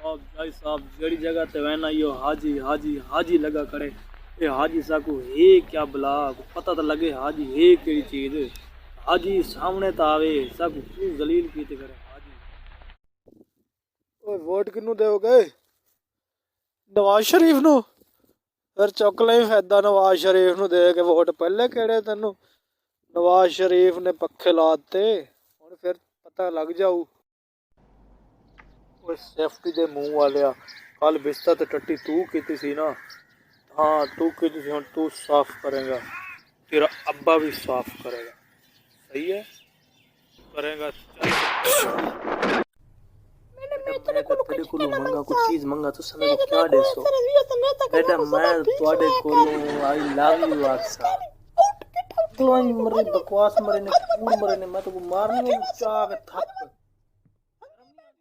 अब भाई साहब जड़ी जगह ते वहना यो हाजी हाजी हाजी लगा करे। ये हाजी सा को है क्या बला पता तो लगे हाजी है केड़ी चीज। हाजी सामने तो आवे सब क्यों जलील कीते करे हाजी। ओए वोट किनू दोगे? नवाज शरीफ नू? फिर चुक ले फायदा नवाज शरीफ नू दे के वोट। पहले केड़े तेनू नवाज शरीफ ने पक्खे लाते, हुण फिर पता लग जाऊ। ओए सेफ्टी दे मुंह वालिया, कल बिस्तर ते टट्टी तू कीती सी ना? हाँ तू कीती सी, हुण तू साफ करेगा, तेरा अब्बा भी साफ करेगा। सही है? करेगा। मैं तेरे को मंगा कुछ चीज मंगा तो समय को क्या देसो बेटा। मैं ਤੁਹਾਡੇ ਕੋਲੋਂ आई लव यू आक्सा तू आई मरे बकवास मरे ने कूड़ मरे ने मैं तो मारने चाह के थक